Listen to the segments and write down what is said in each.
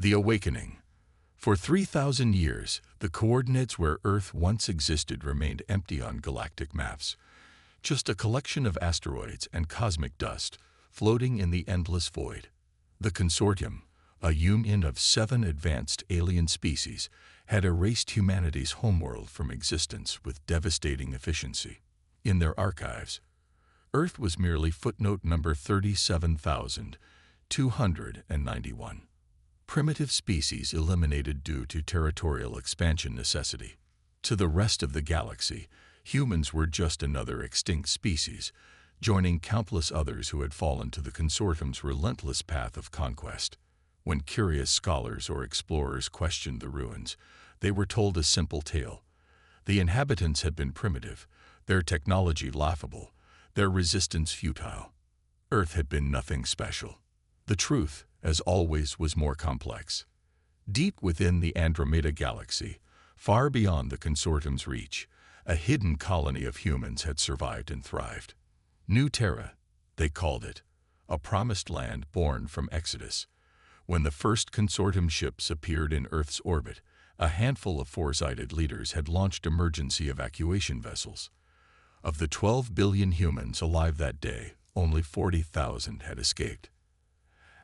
The Awakening. For 3,000 years, the coordinates where Earth once existed remained empty on galactic maps, just a collection of asteroids and cosmic dust floating in the endless void. The Consortium, a union of 7 advanced alien species, had erased humanity's homeworld from existence with devastating efficiency. In their archives, Earth was merely footnote number 37,291. Primitive species eliminated due to territorial expansion necessity. To the rest of the galaxy, humans were just another extinct species, joining countless others who had fallen to the Consortium's relentless path of conquest. When curious scholars or explorers questioned the ruins, they were told a simple tale. The inhabitants had been primitive, their technology laughable, their resistance futile. Earth had been nothing special. The truth, as always, was more complex. Deep within the Andromeda Galaxy, far beyond the Consortium's reach, a hidden colony of humans had survived and thrived. New Terra, they called it, a promised land born from Exodus. When the first Consortium ships appeared in Earth's orbit, a handful of foresighted leaders had launched emergency evacuation vessels. Of the 12 billion humans alive that day, only 40,000 had escaped.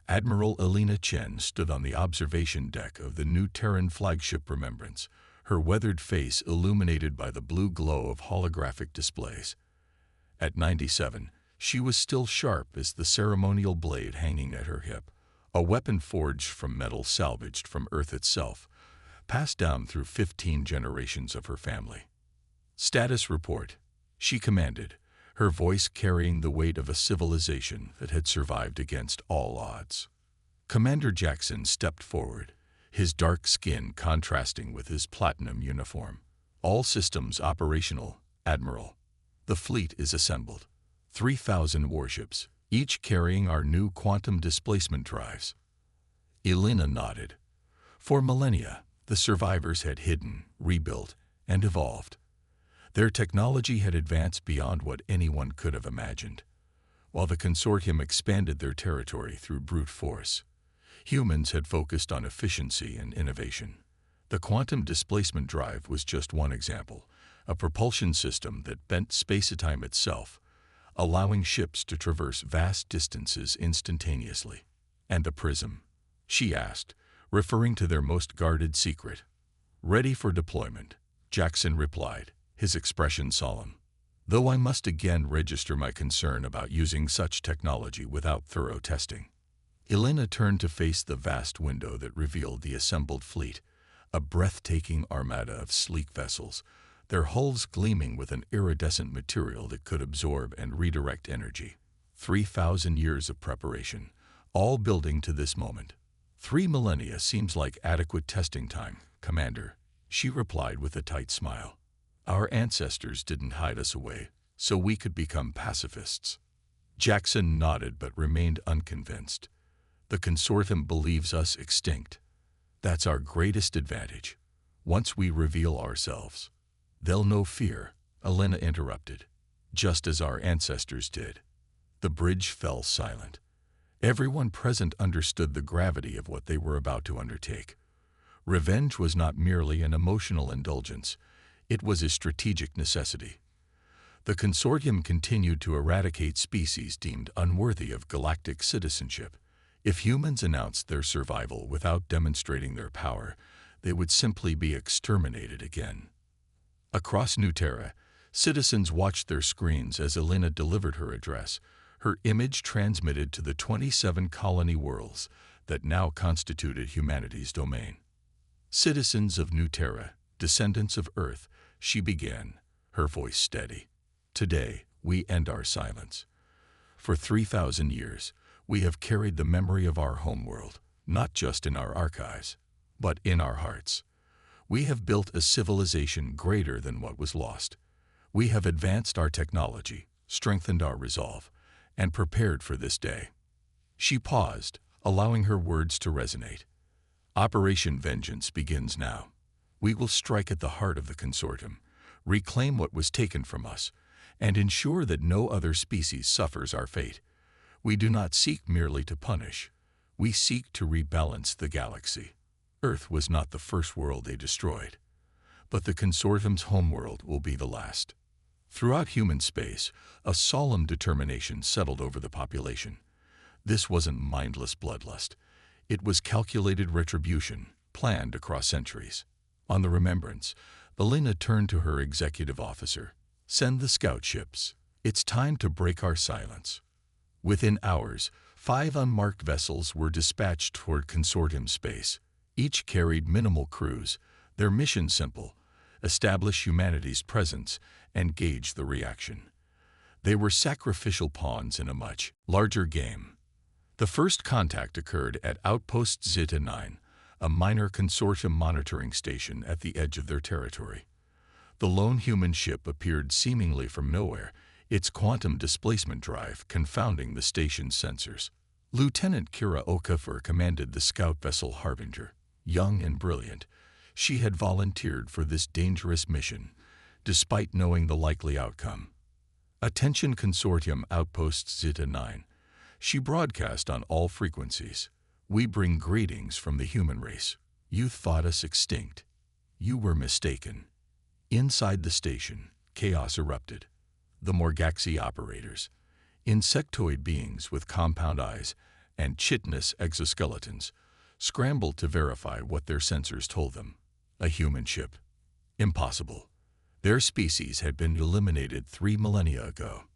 Admiral Elena Chen stood on the observation deck of the New Terran flagship Remembrance, her weathered face illuminated by the blue glow of holographic displays. At 97, she was still sharp as the ceremonial blade hanging at her hip, a weapon forged from metal salvaged from Earth itself, passed down through 15 generations of her family. Status report, she commanded, her voice carrying the weight of a civilization that had survived against all odds. Commander Jackson stepped forward, his dark skin contrasting with his platinum uniform. All systems operational, Admiral. The fleet is assembled. 3,000 warships, each carrying our new quantum displacement drives. Elena nodded. For millennia, the survivors had hidden, rebuilt, and evolved. Their technology had advanced beyond what anyone could have imagined. While the Consortium expanded their territory through brute force, humans had focused on efficiency and innovation. The quantum displacement drive was just one example, a propulsion system that bent space-time itself, allowing ships to traverse vast distances instantaneously. And the prism? She asked, referring to their most guarded secret. Ready for deployment, Jackson replied, his expression solemn. Though I must again register my concern about using such technology without thorough testing. Elena turned to face the vast window that revealed the assembled fleet, a breathtaking armada of sleek vessels, their hulls gleaming with an iridescent material that could absorb and redirect energy. 3,000 years of preparation, all building to this moment. 3 millennia seems like adequate testing time, Commander, she replied with a tight smile. Our ancestors didn't hide us away, so we could become pacifists. Jackson nodded but remained unconvinced. The Consortium believes us extinct. That's our greatest advantage. Once we reveal ourselves, they'll know fear, Elena interrupted, just as our ancestors did. The bridge fell silent. Everyone present understood the gravity of what they were about to undertake. Revenge was not merely an emotional indulgence. It was a strategic necessity. The Consortium continued to eradicate species deemed unworthy of galactic citizenship. If humans announced their survival without demonstrating their power, they would simply be exterminated again. Across New Terra, citizens watched their screens as Elena delivered her address, her image transmitted to the 27 colony worlds that now constituted humanity's domain. Citizens of New Terra, descendants of Earth, she began, her voice steady. Today, we end our silence. For 3,000 years, we have carried the memory of our homeworld, not just in our archives, but in our hearts. We have built a civilization greater than what was lost. We have advanced our technology, strengthened our resolve, and prepared for this day. She paused, allowing her words to resonate. Operation Vengeance begins now. We will strike at the heart of the Consortium, reclaim what was taken from us, and ensure that no other species suffers our fate. We do not seek merely to punish. We seek to rebalance the galaxy. Earth was not the first world they destroyed, but the consortium's homeworld will be the last. Throughout human space, a solemn determination settled over the population. This wasn't mindless bloodlust. It was calculated retribution, planned across centuries. On the Remembrance, Elena turned to her executive officer. "Send the scout ships. It's time to break our silence." Within hours, 5 unmarked vessels were dispatched toward consortium space. Each carried minimal crews, their mission simple: establish humanity's presence and gauge the reaction. They were sacrificial pawns in a much larger game. The first contact occurred at Outpost Zeta 9, a minor consortium monitoring station at the edge of their territory. The lone human ship appeared seemingly from nowhere, its quantum displacement drive confounding the station's sensors. Lieutenant Kira Okafor commanded the scout vessel Harbinger. Young and brilliant, she had volunteered for this dangerous mission, despite knowing the likely outcome. "Attention Consortium Outpost Zeta 9. She broadcast on all frequencies. We bring greetings from the human race. You thought us extinct. You were mistaken." Inside the station, chaos erupted. The Morgaxi operators, insectoid beings with compound eyes and chitinous exoskeletons, scrambled to verify what their sensors told them. A human ship. Impossible. Their species had been eliminated 3 millennia ago.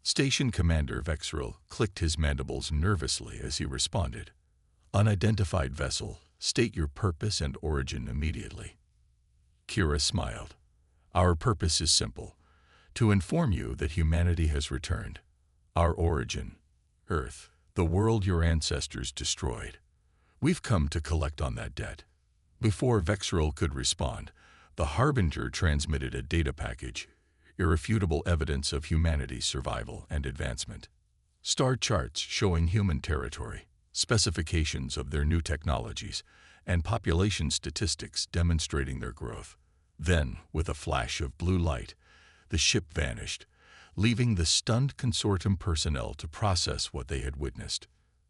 Station Commander Vexril clicked his mandibles nervously as he responded. "Unidentified vessel, state your purpose and origin immediately." Kira smiled. "Our purpose is simple: to inform you that humanity has returned. Our origin: Earth, the world your ancestors destroyed. We've come to collect on that debt." Before Vexril could respond, the Harbinger transmitted a data package, irrefutable evidence of humanity's survival and advancement. Star charts showing human territory, specifications of their new technologies, and population statistics demonstrating their growth. Then, with a flash of blue light, the ship vanished, leaving the stunned consortium personnel to process what they had witnessed.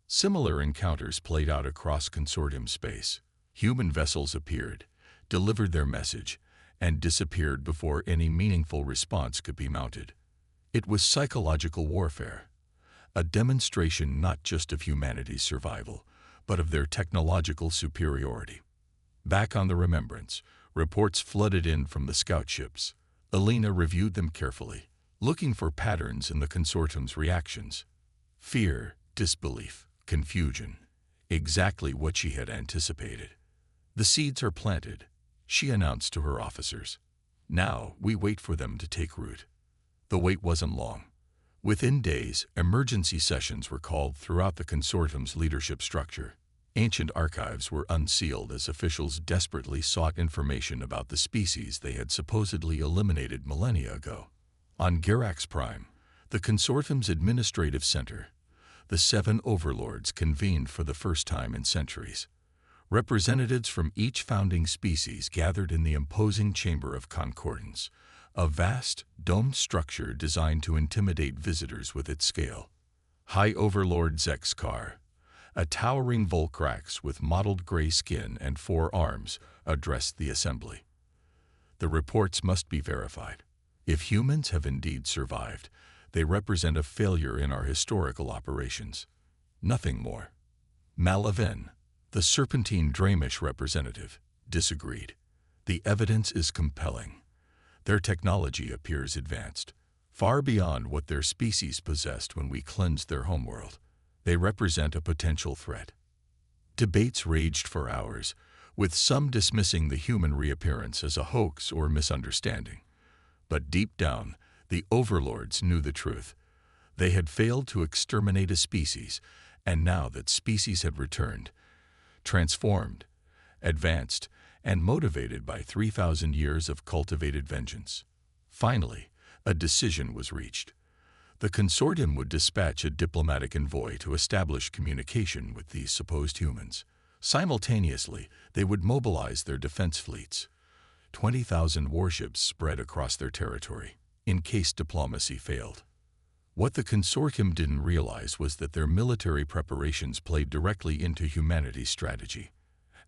Similar encounters played out across consortium space. Human vessels appeared, delivered their message, and disappeared before any meaningful response could be mounted. It was psychological warfare, a demonstration not just of humanity's survival, but of their technological superiority. Back on the Remembrance, reports flooded in from the scout ships. Elena reviewed them carefully, looking for patterns in the consortium's reactions. Fear, disbelief, confusion. Exactly what she had anticipated. "The seeds are planted," she announced to her officers. "Now we wait for them to take root." The wait wasn't long. Within days, emergency sessions were called throughout the consortium's leadership structure. Ancient archives were unsealed as officials desperately sought information about the species they had supposedly eliminated millennia ago. On Gerax Prime, the consortium's administrative center, the 7 overlords convened for the first time in centuries. Representatives from each founding species gathered in the imposing Chamber of Concordance, a vast, domed structure designed to intimidate visitors with its scale. High Overlord Zexkar, a towering Volcrax with mottled gray skin and 4 arms, addressed the assembly. "The reports must be verified. If humans have indeed survived, they represent a failure in our historical operations. Nothing more." Malaven, the Serpentine Dramish representative, disagreed. "The evidence is compelling. Their technology appears advanced, far beyond what their species possessed when we cleansed their homeworld. They represent a potential threat." Debates raged for hours, with some dismissing the human reappearance as a hoax or misunderstanding. But deep down, the overlords knew the truth. They had failed to exterminate a species, and now that species had returned, transformed, advanced, and motivated by 3,000 years of cultivated vengeance. Finally, a decision was reached. The consortium would dispatch a diplomatic envoy to establish communication with these supposed humans. Simultaneously, they would mobilize their defense fleets, 20,000 warships spread across their territory, in case diplomacy failed. What the consortium didn't realize was that their military preparations played directly into humanity's strategy.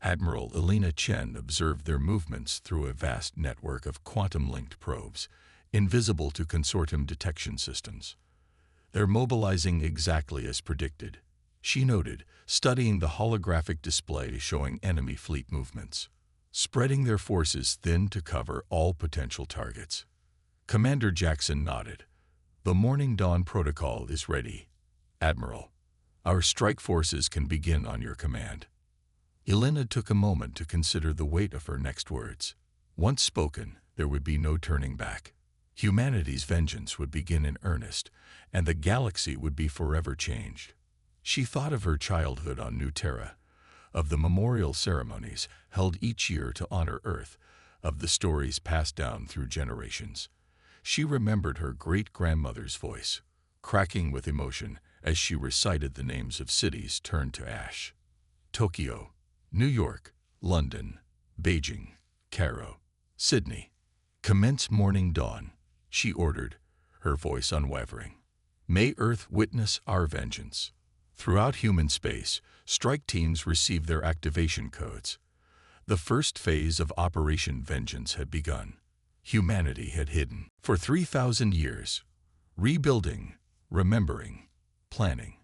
Admiral Elena Chen observed their movements through a vast network of quantum-linked probes, invisible to consortium detection systems. "They're mobilizing exactly as predicted," she noted, studying the holographic display showing enemy fleet movements, spreading their forces thin to cover all potential targets. Commander Jackson nodded. "The Morning Dawn Protocol is ready, Admiral. Our strike forces can begin on your command." Elena took a moment to consider the weight of her next words. Once spoken, there would be no turning back. Humanity's vengeance would begin in earnest, and the galaxy would be forever changed. She thought of her childhood on New Terra, of the memorial ceremonies held each year to honor Earth, of the stories passed down through generations. She remembered her great-grandmother's voice, cracking with emotion as she recited the names of cities turned to ash. Tokyo, New York, London, Beijing, Cairo, Sydney. "Commence morning dawn," she ordered, her voice unwavering. "May Earth witness our vengeance." Throughout human space, strike teams received their activation codes. The first phase of Operation Vengeance had begun. Humanity had hidden for 3,000 years, rebuilding, remembering, planning.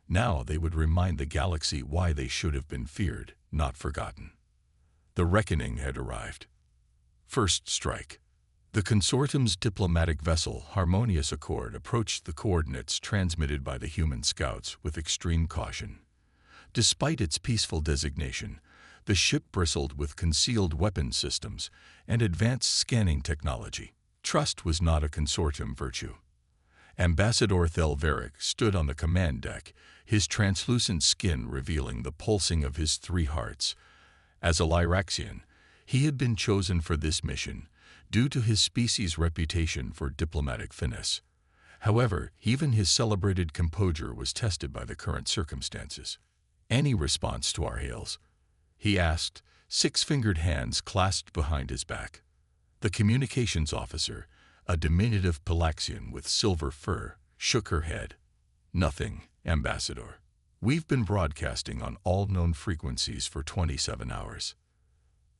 Now they would remind the galaxy why they should have been feared, not forgotten. The reckoning had arrived. First strike. The consortium's diplomatic vessel, Harmonious Accord, approached the coordinates transmitted by the human scouts with extreme caution. Despite its peaceful designation, the ship bristled with concealed weapon systems and advanced scanning technology. Trust was not a consortium virtue. Ambassador Thelveric stood on the command deck, his translucent skin revealing the pulsing of his 3 hearts. As a Lyraxian, he had been chosen for this mission, due to his species' reputation for diplomatic finesse. However, even his celebrated composure was tested by the current circumstances. "Any response to our hails?" he asked, 6-fingered hands clasped behind his back. The communications officer, a diminutive Palaxian with silver fur, shook her head. "Nothing, Ambassador. We've been broadcasting on all known frequencies for 27 hours.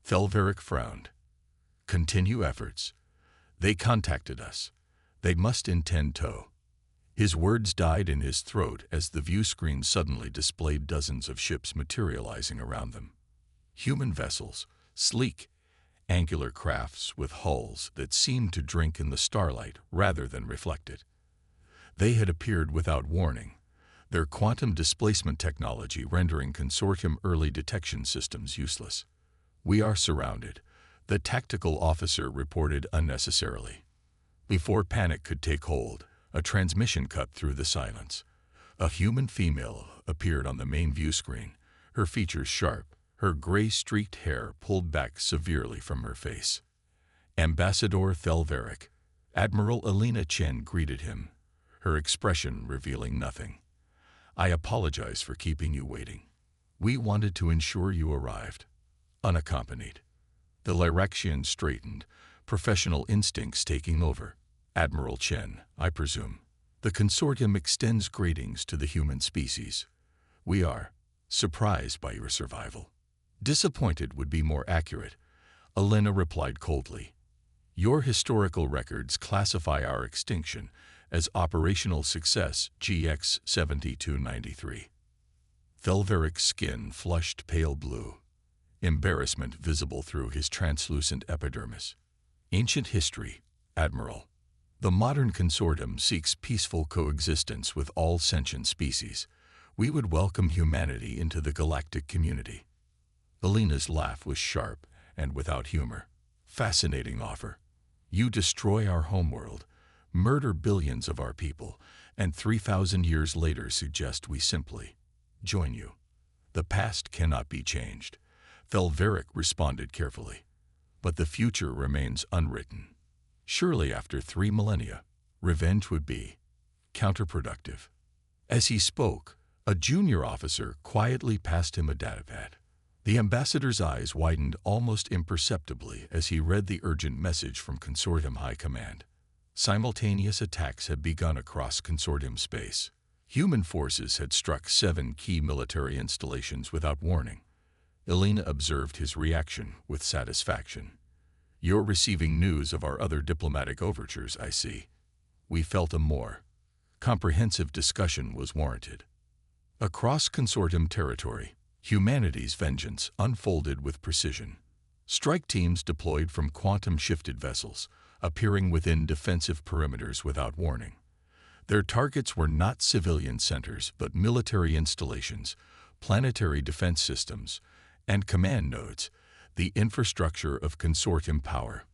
Thelveric frowned. "Continue efforts. They contacted us. They must intend tow." His words died in his throat as the view screen suddenly displayed dozens of ships materializing around them. Human vessels, sleek, angular crafts with hulls that seemed to drink in the starlight rather than reflect it. They had appeared without warning, their quantum displacement technology rendering consortium early detection systems useless. "We are surrounded," the tactical officer reported unnecessarily. Before panic could take hold, a transmission cut through the silence. A human female appeared on the main view screen, her features sharp, her gray-streaked hair pulled back severely from her face. Ambassador Thelveric. Admiral Elena Chen greeted him, her expression revealing nothing. "I apologize for keeping you waiting. We wanted to ensure you arrived unaccompanied." The Lyraxian straightened, professional instincts taking over. "Admiral Chen, I presume. The consortium extends greetings to the human species. We are surprised by your survival." "Disappointed would be more accurate," Elena replied coldly. "Your historical records classify our extinction as operational success GX 7293. Thelveric's skin flushed pale blue, embarrassment visible through his translucent epidermis. "Ancient history, Admiral. The modern consortium seeks peaceful coexistence with all sentient species. We would welcome humanity into the galactic community." Elena's laugh was sharp and without humor. "Fascinating offer. You destroy our homeworld, murder billions of our people, and 3,000 years later suggest we simply join you. The past cannot be changed," Thelveric responded carefully. "But the future remains unwritten. Surely after 3 millennia, revenge would be counterproductive." As he spoke, a junior officer quietly passed him a datapad. The ambassador's eyes widened almost imperceptibly as he read the urgent message from Consortium High Command. Simultaneous attacks had begun across consortium space. Human forces had struck 7 key military installations without warning. Elena observed his reaction with satisfaction. "You're receiving news of our other diplomatic overtures, I see." We felt a more comprehensive discussion was warranted. Across consortium territory, humanity's vengeance unfolded with precision. Strike teams deployed from quantum-shifted vessels, appearing within defensive perimeters without warning. Their targets were not civilian centers but military installations, planetary defense systems, and command nodes, the infrastructure of consortium power.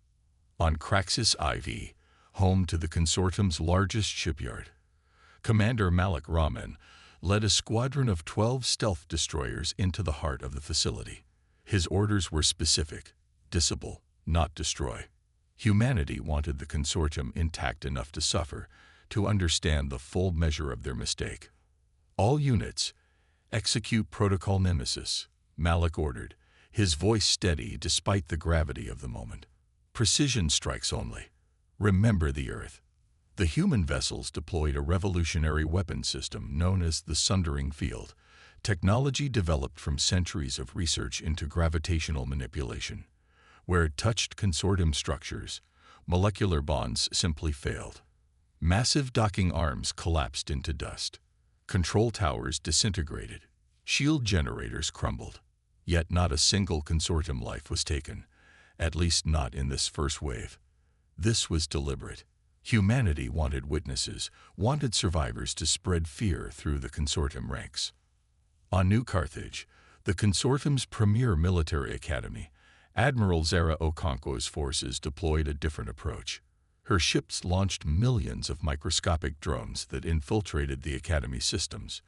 On Craxus IV, home to the consortium's largest shipyard, Commander Malik Rahman led a squadron of 12 stealth destroyers into the heart of the facility. His orders were specific: disable, not destroy. Humanity wanted the consortium intact enough to suffer, to understand the full measure of their mistake. "All units, execute Protocol Nemesis," Malik ordered, his voice steady despite the gravity of the moment. "Precision strikes only. Remember the Earth." The human vessels deployed a revolutionary weapon system known as the Sundering Field, technology developed from centuries of research into gravitational manipulation. Where it touched consortium structures, molecular bonds simply failed. Massive docking arms collapsed into dust. Control towers disintegrated. Shield generators crumbled. Yet not a single consortium life was taken, at least not in this first wave. This was deliberate. Humanity wanted witnesses, wanted survivors to spread fear through the consortium ranks. On New Carthage, the consortium's premier military academy, Admiral Zara Okonkwo's forces deployed a different approach. Her ships launched millions of microscopic drones that infiltrated the Academy systems.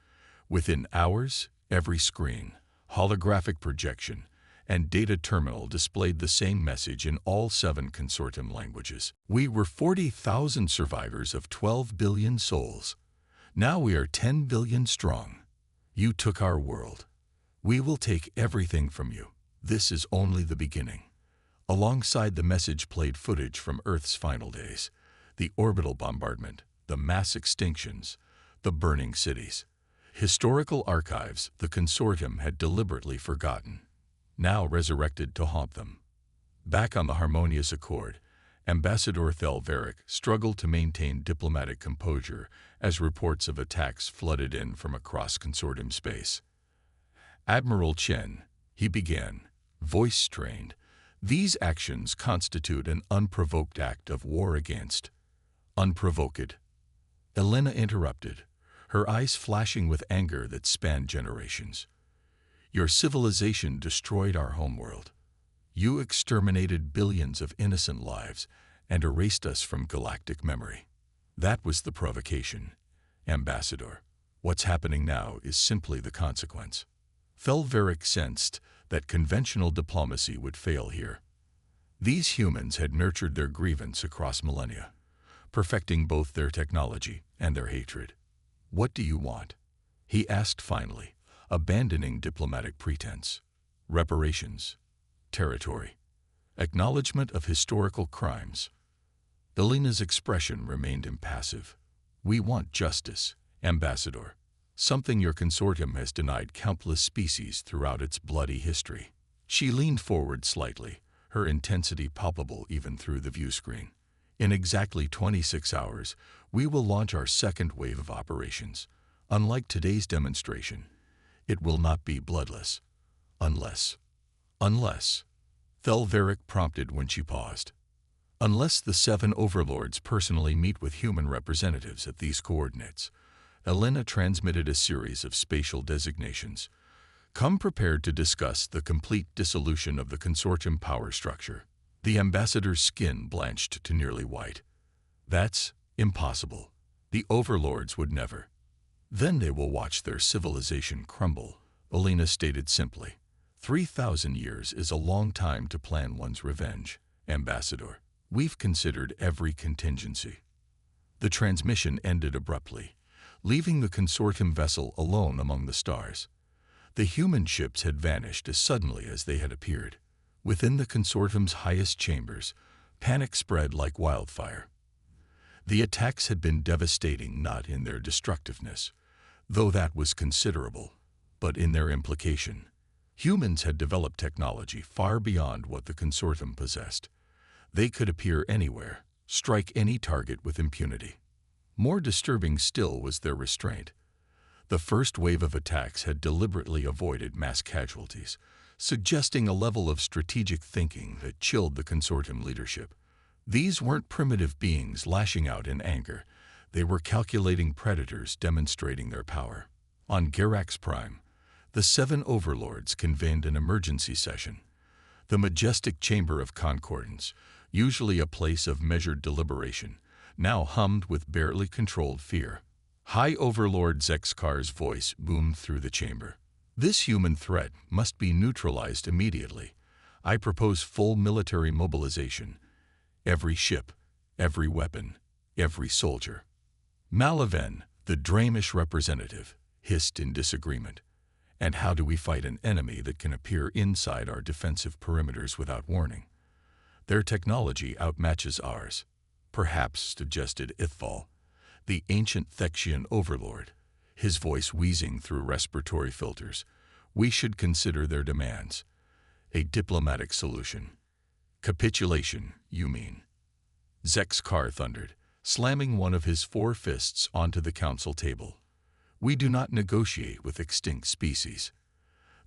Within hours, every screen, holographic projection, and data terminal displayed the same message in all 7 consortium languages. "We were 40,000 survivors of 12 billion souls. Now we are 10 billion strong. You took our world. We will take everything from you. This is only the beginning." Alongside the message played footage from Earth's final days: the orbital bombardment, the mass extinctions, the burning cities. Historical archives the consortium had deliberately forgotten, now resurrected to haunt them. Back on the Harmonious Accord, Ambassador Thelveric struggled to maintain diplomatic composure as reports of attacks flooded in from across consortium space. "Admiral Chen," he began, voice strained, "these actions constitute an unprovoked act of war against." "Unprovoked?" Elena interrupted, her eyes flashing with anger that spanned generations. "Your civilization destroyed our homeworld. You exterminated billions of innocent lives and erased us from galactic memory. That was the provocation, Ambassador. What's happening now is simply the consequence." Thelveric sensed that conventional diplomacy would fail here. These humans had nurtured their grievance across millennia, perfecting both their technology and their hatred. "What do you want?" he asked finally, abandoning diplomatic pretense. "Reparations, territory, acknowledgement of historical crimes." Elena's expression remained impassive. "We want justice, Ambassador. Something your consortium has denied countless species throughout its bloody history." She leaned forward slightly, her intensity palpable even through the viewscreen. "In exactly 26 hours, we will launch our second wave of operations. Unlike today's demonstration, it will not be bloodless. Unless, Thelveric prompted when she paused. "Unless the 7 overlords personally meet with human representatives at these coordinates." Elena transmitted a series of spatial designations. "Come prepared to discuss the complete dissolution of the consortium power structure." The ambassador's skin blanched to nearly white. "That's impossible. The overlords would never." "Then they will watch their civilization crumble," Elena stated simply. 3,000 years is a long time to plan one's revenge, Ambassador. We've considered every contingency." The transmission ended abruptly, leaving the consortium vessel alone among the stars. The human ships had vanished as suddenly as they had appeared. Within the consortium's highest chambers, panic spread like wildfire. The attacks had been devastating not in their destructiveness, though that was considerable, but in their implication. Humans had developed technology far beyond what the consortium possessed. They could appear anywhere, strike any target with impunity. More disturbing still was their restraint. The first wave of attacks had deliberately avoided mass casualties, suggesting a level of strategic thinking that chilled the consortium leadership. These weren't primitive beings lashing out in anger. They were calculating predators demonstrating their power. On Gerax Prime, the 7 overlords convened an emergency session. The majestic chamber of concordance, usually a place of measured deliberation, now hummed with barely controlled fear. High Overlord Zexkar's voice boomed through the chamber. This human threat must be neutralized immediately. I propose full military mobilization. Every ship, every weapon, every soldier. Malaven, the Dramish representative, hissed in disagreement. And how do we fight an enemy that can appear inside our defensive perimeters without warning? Their technology outmatches ours. Perhaps, suggested Ithval, the ancient Thexian overlord, his voice wheezing through respiratory filters. We should consider their demands. A diplomatic solution. Capitulation, you mean? Zexkar thundered, slamming one of his 4 fists onto the council table. We do not negotiate with extinct species.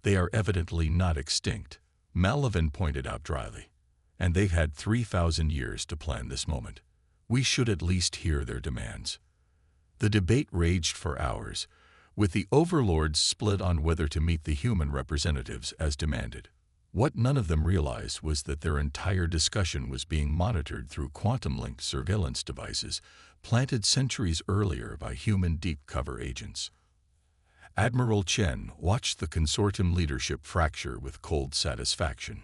They are evidently not extinct, Malaven pointed out dryly. And they've had 3,000 years to plan this moment. We should at least hear their demands. The debate raged for hours, with the overlords split on whether to meet the human representatives as demanded. What none of them realized was that their entire discussion was being monitored through quantum-linked surveillance devices planted centuries earlier by human deep-cover agents. Admiral Chen watched the consortium leadership fracture with cold satisfaction.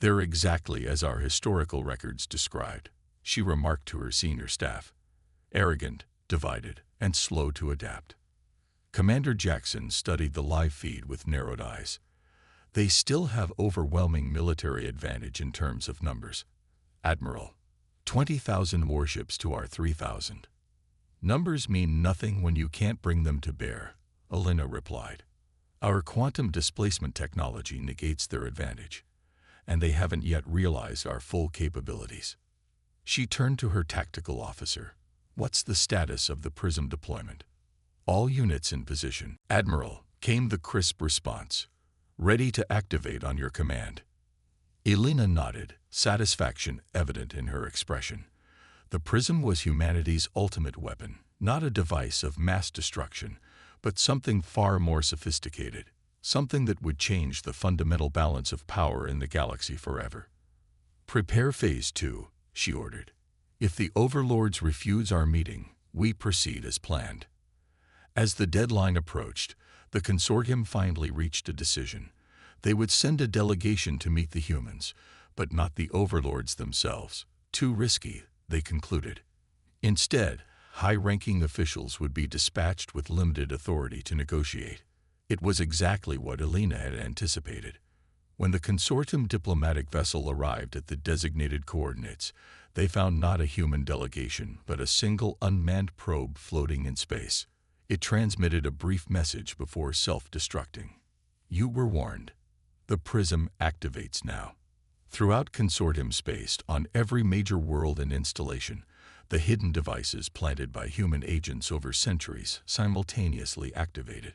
They're exactly as our historical records described, she remarked to her senior staff. Arrogant, divided, and slow to adapt. Commander Jackson studied the live feed with narrowed eyes. They still have overwhelming military advantage in terms of numbers. Admiral, 20,000 warships to our 3,000. Numbers mean nothing when you can't bring them to bear, Elena replied. Our quantum displacement technology negates their advantage, and they haven't yet realized our full capabilities. She turned to her tactical officer. What's the status of the PRISM deployment? All units in position. Admiral, came the crisp response. Ready to activate on your command. Elena nodded, satisfaction evident in her expression. The PRISM was humanity's ultimate weapon, not a device of mass destruction, but something far more sophisticated, something that would change the fundamental balance of power in the galaxy forever. Prepare Phase 2, she ordered. If the overlords refuse our meeting, we proceed as planned. As the deadline approached, the consortium finally reached a decision. They would send a delegation to meet the humans, but not the overlords themselves. Too risky, they concluded. Instead, high-ranking officials would be dispatched with limited authority to negotiate. It was exactly what Elena had anticipated. When the consortium diplomatic vessel arrived at the designated coordinates, they found not a human delegation, but a single unmanned probe floating in space. It transmitted a brief message before self-destructing. You were warned. The PRISM activates now. Throughout consortium space, on every major world and installation, the hidden devices planted by human agents over centuries simultaneously activated.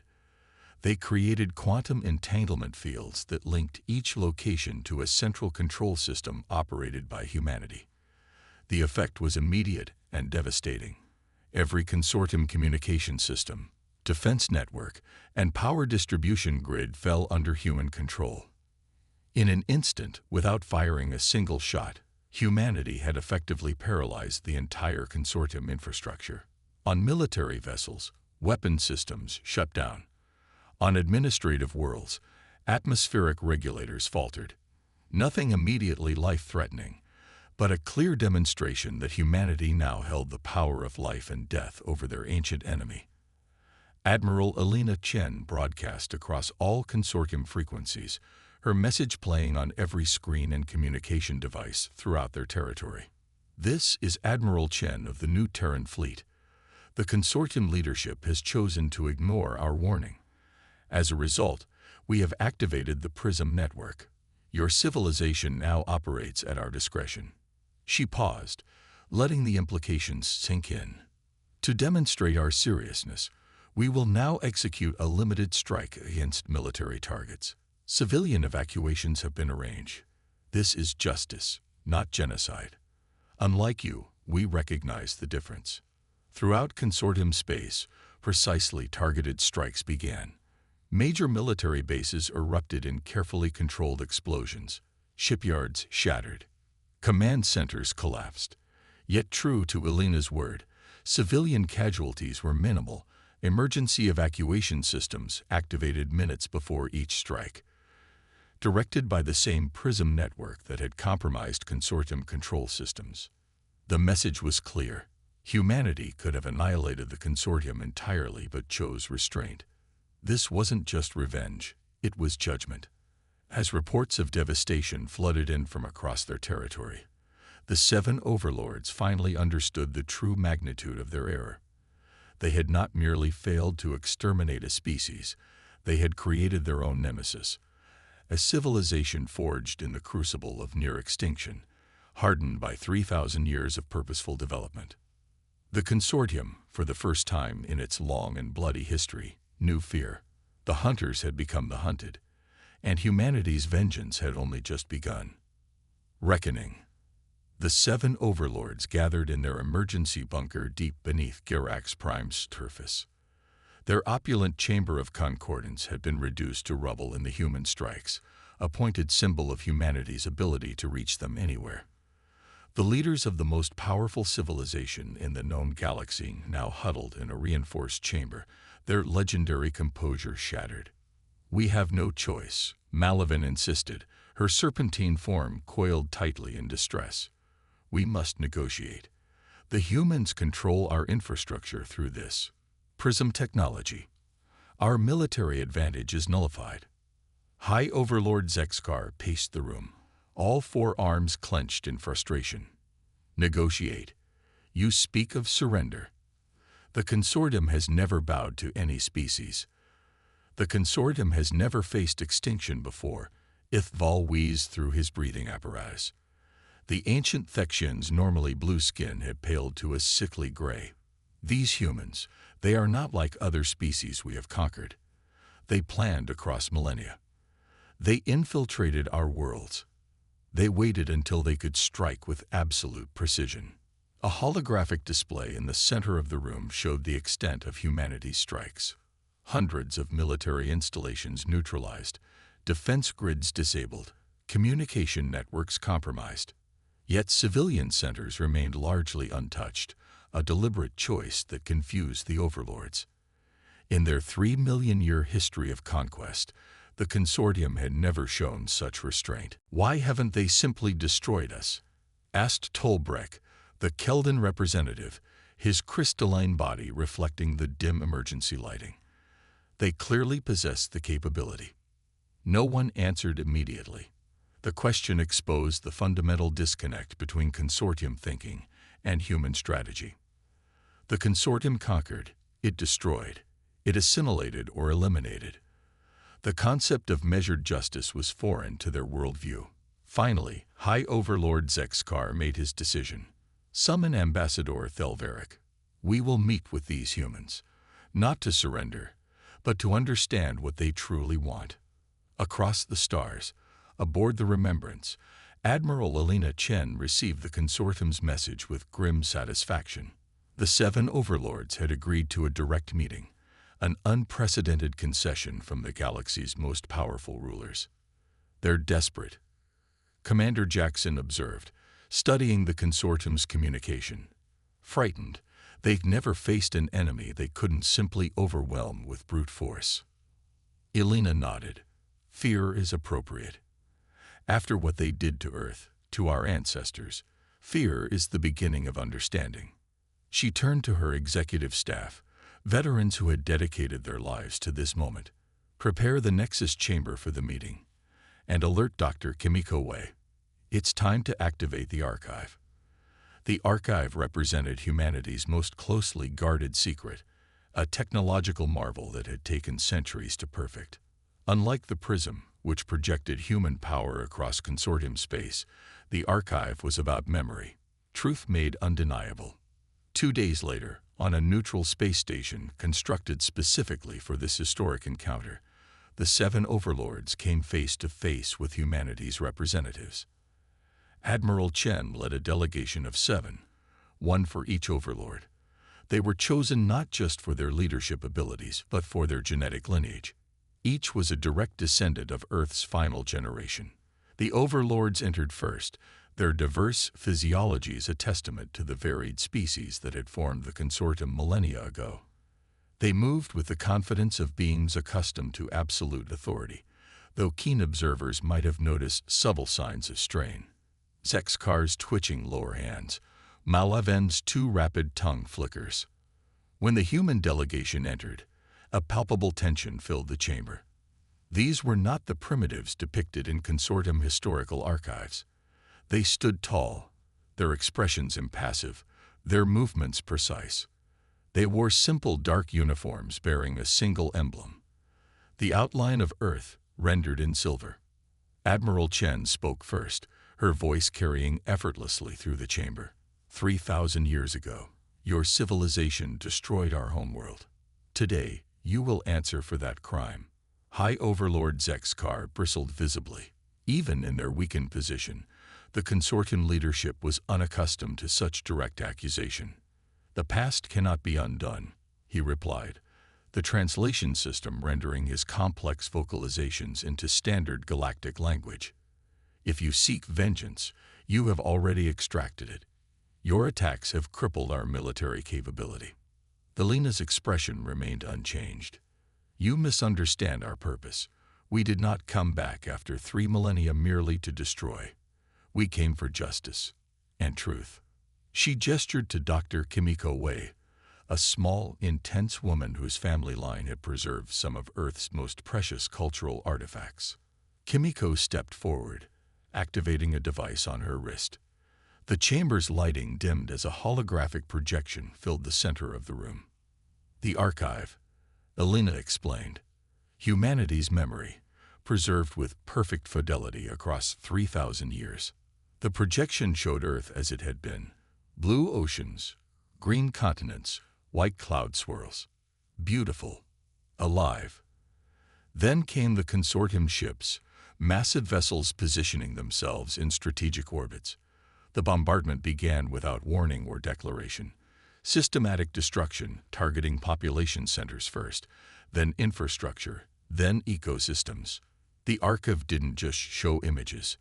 They created quantum entanglement fields that linked each location to a central control system operated by humanity. The effect was immediate and devastating. Every consortium communication system, defense network, and power distribution grid fell under human control. In an instant, without firing a single shot, humanity had effectively paralyzed the entire consortium infrastructure. On military vessels, weapon systems shut down. On administrative worlds, atmospheric regulators faltered. Nothing immediately life-threatening, but a clear demonstration that humanity now held the power of life and death over their ancient enemy. Admiral Elena Chen broadcast across all consortium frequencies, her message playing on every screen and communication device throughout their territory. This is Admiral Chen of the new Terran fleet. The consortium leadership has chosen to ignore our warning. As a result, we have activated the Prism network. Your civilization now operates at our discretion." She paused, letting the implications sink in. "To demonstrate our seriousness, we will now execute a limited strike against military targets. Civilian evacuations have been arranged. This is justice, not genocide. Unlike you, we recognize the difference." Throughout consortium space, precisely targeted strikes began. Major military bases erupted in carefully controlled explosions. Shipyards shattered. Command centers collapsed. Yet true to Elena's word, civilian casualties were minimal. Emergency evacuation systems activated minutes before each strike. Directed by the same Prism network that had compromised consortium control systems. The message was clear. Humanity could have annihilated the consortium entirely but chose restraint. This wasn't just revenge, it was judgment. As reports of devastation flooded in from across their territory, the 7 overlords finally understood the true magnitude of their error. They had not merely failed to exterminate a species, they had created their own nemesis. A civilization forged in the crucible of near extinction, hardened by 3,000 years of purposeful development. The consortium, for the first time in its long and bloody history, knew fear. The hunters had become the hunted, and humanity's vengeance had only just begun. Reckoning. The 7 overlords gathered in their emergency bunker deep beneath Girax Prime's surface. Their opulent chamber of concordance had been reduced to rubble in the human strikes, a pointed symbol of humanity's ability to reach them anywhere. The leaders of the most powerful civilization in the known galaxy now huddled in a reinforced chamber, their legendary composure shattered. "We have no choice," Malavin insisted, her serpentine form coiled tightly in distress. "We must negotiate. The humans control our infrastructure through this Prism technology. Our military advantage is nullified." High Overlord Zexkar paced the room, all 4 arms clenched in frustration. "Negotiate. You speak of surrender. The consortium has never bowed to any species. The consortium has never faced extinction before," Ithval wheezed through his breathing apparatus. The ancient Thexians' normally blue skin had paled to a sickly gray. "These humans, they are not like other species we have conquered. They planned across millennia. They infiltrated our worlds. They waited until they could strike with absolute precision." A holographic display in the center of the room showed the extent of humanity's strikes. Hundreds of military installations neutralized, defense grids disabled, communication networks compromised. Yet civilian centers remained largely untouched, a deliberate choice that confused the overlords. In their 3-million-year history of conquest, the consortium had never shown such restraint. "Why haven't they simply destroyed us?" asked Tolbrek, the Keldan representative, his crystalline body reflecting the dim emergency lighting. They clearly possessed the capability. No one answered immediately. The question exposed the fundamental disconnect between consortium thinking and human strategy. The consortium conquered, it destroyed, it assimilated or eliminated. The concept of measured justice was foreign to their worldview. Finally, High Overlord Zexkar made his decision. "Summon Ambassador Thelveric. We will meet with these humans, not to surrender, but to understand what they truly want." Across the stars, aboard the Remembrance, Admiral Elena Chen received the consortium's message with grim satisfaction. The 7 overlords had agreed to a direct meeting, an unprecedented concession from the galaxy's most powerful rulers. "They're desperate," Commander Jackson observed, studying the consortium's communication. "Frightened, they'd never faced an enemy they couldn't simply overwhelm with brute force." Elena nodded. "Fear is appropriate. After what they did to Earth, to our ancestors, fear is the beginning of understanding." She turned to her executive staff, veterans who had dedicated their lives to this moment. "Prepare the Nexus chamber for the meeting, and alert Dr. Kimiko Wei. It's time to activate the archive." The archive represented humanity's most closely guarded secret, a technological marvel that had taken centuries to perfect. Unlike the prism, which projected human power across consortium space, the archive was about memory, truth made undeniable. 2 days later, on a neutral space station constructed specifically for this historic encounter, the 7 overlords came face to face with humanity's representatives. Admiral Chen led a delegation of 7, one for each overlord. They were chosen not just for their leadership abilities, but for their genetic lineage. Each was a direct descendant of Earth's final generation. The overlords entered first, their diverse physiologies a testament to the varied species that had formed the consortium millennia ago. They moved with the confidence of beings accustomed to absolute authority, though keen observers might have noticed subtle signs of strain. Zexkar's twitching lower hands, Malaven's too rapid tongue flickers. When the human delegation entered, a palpable tension filled the chamber. These were not the primitives depicted in consortium historical archives. They stood tall, their expressions impassive, their movements precise. They wore simple dark uniforms bearing a single emblem, the outline of Earth rendered in silver. Admiral Chen spoke first, her voice carrying effortlessly through the chamber. 3,000 years ago, your civilization destroyed our homeworld. Today, you will answer for that crime. High Overlord Zexkar bristled visibly. Even in their weakened position, the consortium leadership was unaccustomed to such direct accusation. The past cannot be undone, he replied, the translation system rendering his complex vocalizations into standard galactic language. If you seek vengeance, you have already extracted it. Your attacks have crippled our military capability. Delina's expression remained unchanged. You misunderstand our purpose. We did not come back after 3 millennia merely to destroy. We came for justice and truth. She gestured to Dr. Kimiko Wei, a small, intense woman whose family line had preserved some of Earth's most precious cultural artifacts. Kimiko stepped forward, activating a device on her wrist. The chamber's lighting dimmed as a holographic projection filled the center of the room. The archive, Elena explained, humanity's memory, preserved with perfect fidelity across 3,000 years. The projection showed Earth as it had been: blue oceans, green continents, white cloud swirls. Beautiful, alive. Then came the consortium ships, massive vessels positioning themselves in strategic orbits. The bombardment began without warning or declaration. Systematic destruction, targeting population centers first, then infrastructure, then ecosystems. The archive didn't just show images.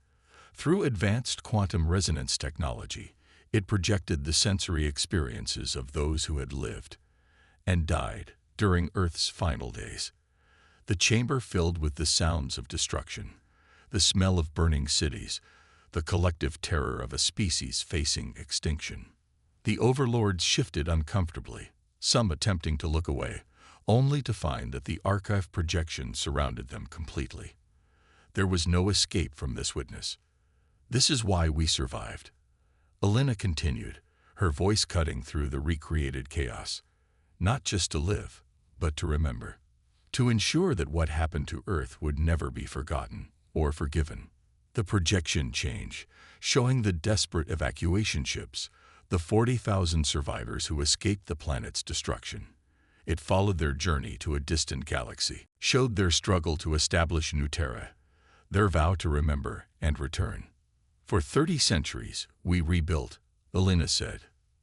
Through advanced quantum resonance technology, it projected the sensory experiences of those who had lived and died during Earth's final days. The chamber filled with the sounds of destruction, the smell of burning cities, the collective terror of a species facing extinction. The overlords shifted uncomfortably, some attempting to look away, only to find that the archive projection surrounded them completely. There was no escape from this witness. This is why we survived. Elena continued, her voice cutting through the recreated chaos. Not just to live, but to remember. To ensure that what happened to Earth would never be forgotten or forgiven. The projection changed, showing the desperate evacuation ships, the 40,000 survivors who escaped the planet's destruction. It followed their journey to a distant galaxy, showed their struggle to establish New Terra, their vow to remember and return. For 30 centuries, we rebuilt, Elena said.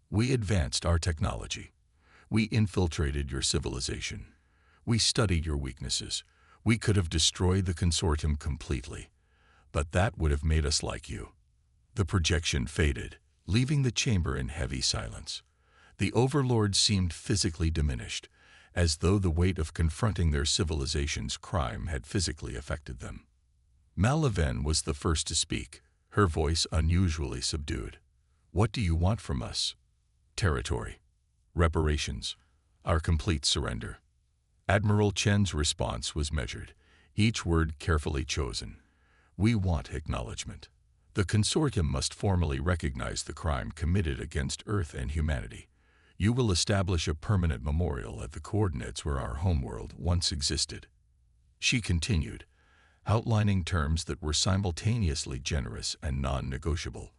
We advanced our technology. We infiltrated your civilization. We studied your weaknesses. We could have destroyed the consortium completely, but that would have made us like you. The projection faded, leaving the chamber in heavy silence. The overlords seemed physically diminished, as though the weight of confronting their civilization's crime had physically affected them. Malaven was the first to speak, her voice unusually subdued. What do you want from us? Territory. Reparations. Our complete surrender. Admiral Chen's response was measured, each word carefully chosen. We want acknowledgement. The consortium must formally recognize the crime committed against Earth and humanity. You will establish a permanent memorial at the coordinates where our homeworld once existed. She continued, outlining terms that were simultaneously generous and non-negotiable.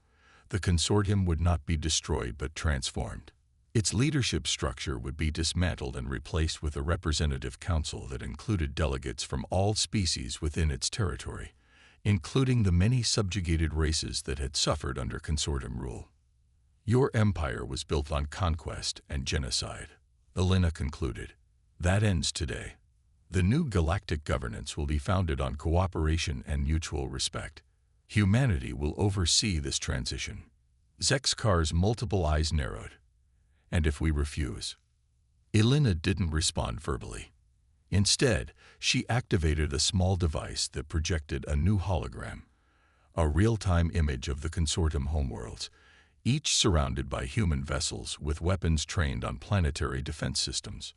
The consortium would not be destroyed but transformed. Its leadership structure would be dismantled and replaced with a representative council that included delegates from all species within its territory, including the many subjugated races that had suffered under consortium rule. Your empire was built on conquest and genocide, Elena concluded. That ends today. The new galactic governance will be founded on cooperation and mutual respect. Humanity will oversee this transition. Zexkar's multiple eyes narrowed. And if we refuse? Elena didn't respond verbally. Instead, she activated a small device that projected a new hologram, a real-time image of the consortium homeworlds, each surrounded by human vessels with weapons trained on planetary defense systems.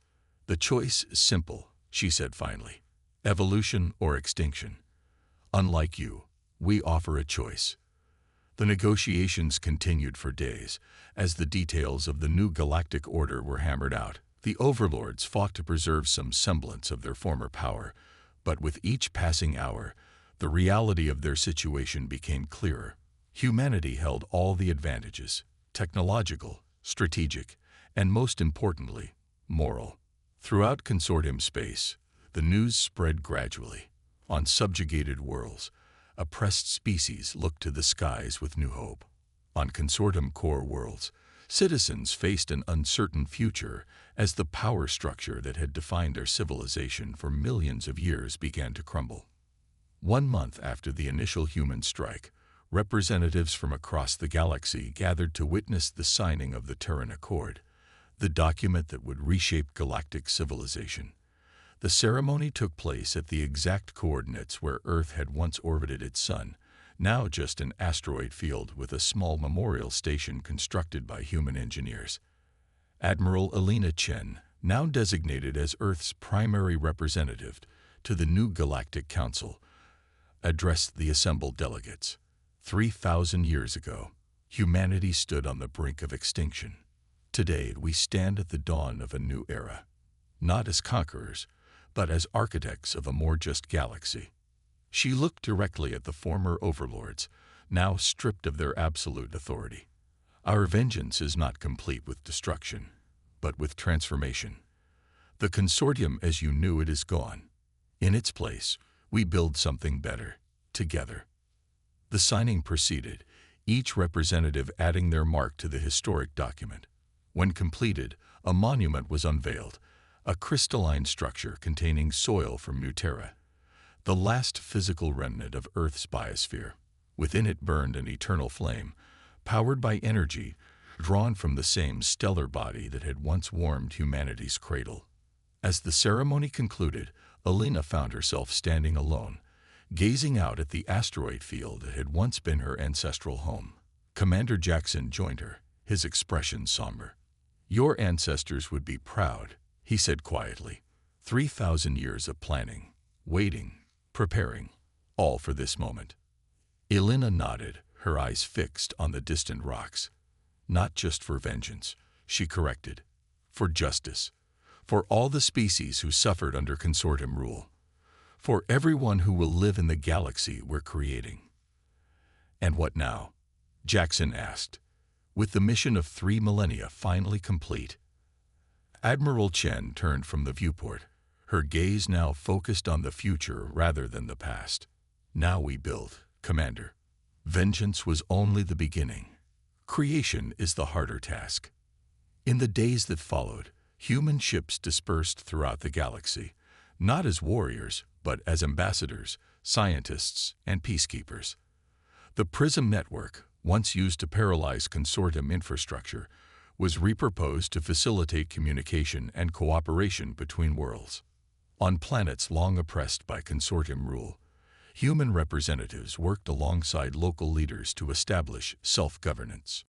The choice is simple, she said finally. Evolution or extinction. Unlike you, we offer a choice. The negotiations continued for days. As the details of the new galactic order were hammered out, the overlords fought to preserve some semblance of their former power, but with each passing hour, the reality of their situation became clearer. Humanity held all the advantages, technological, strategic, and most importantly, moral. Throughout consortium space, the news spread gradually. On subjugated worlds, oppressed species looked to the skies with new hope. On consortium core worlds, citizens faced an uncertain future as the power structure that had defined their civilization for millions of years began to crumble. 1 month after the initial human strike, representatives from across the galaxy gathered to witness the signing of the Terran Accord, the document that would reshape galactic civilization. The ceremony took place at the exact coordinates where Earth had once orbited its sun, now just an asteroid field with a small memorial station constructed by human engineers. Admiral Elena Chen, now designated as Earth's primary representative to the new Galactic Council, addressed the assembled delegates. 3,000 years ago, humanity stood on the brink of extinction. Today, we stand at the dawn of a new era, not as conquerors, but as architects of a more just galaxy. She looked directly at the former overlords, now stripped of their absolute authority. Our vengeance is not complete with destruction, but with transformation. The consortium as you knew it is gone. In its place, we build something better, together. The signing proceeded, each representative adding their mark to the historic document. When completed, a monument was unveiled, a crystalline structure containing soil from Mutera, the last physical remnant of Earth's biosphere. Within it burned an eternal flame, powered by energy drawn from the same stellar body that had once warmed humanity's cradle. As the ceremony concluded, Elena found herself standing alone, gazing out at the asteroid field that had once been her ancestral home. Commander Jackson joined her, his expression somber. Your ancestors would be proud, he said quietly. 3,000 years of planning, waiting, preparing, all for this moment. Elena nodded, her eyes fixed on the distant rocks. Not just for vengeance, she corrected. For justice. For all the species who suffered under consortium rule. For everyone who will live in the galaxy we're creating. And what now? Jackson asked. With the mission of 3 millennia finally complete. Admiral Chen turned from the viewport, her gaze now focused on the future rather than the past. Now we build, Commander. Vengeance was only the beginning. Creation is the harder task. In the days that followed, human ships dispersed throughout the galaxy, not as warriors, but as ambassadors, scientists, and peacekeepers. The Prism network, once used to paralyze consortium infrastructure, was repurposed to facilitate communication and cooperation between worlds. On planets long oppressed by consortium rule, human representatives worked alongside local leaders to establish self-governance.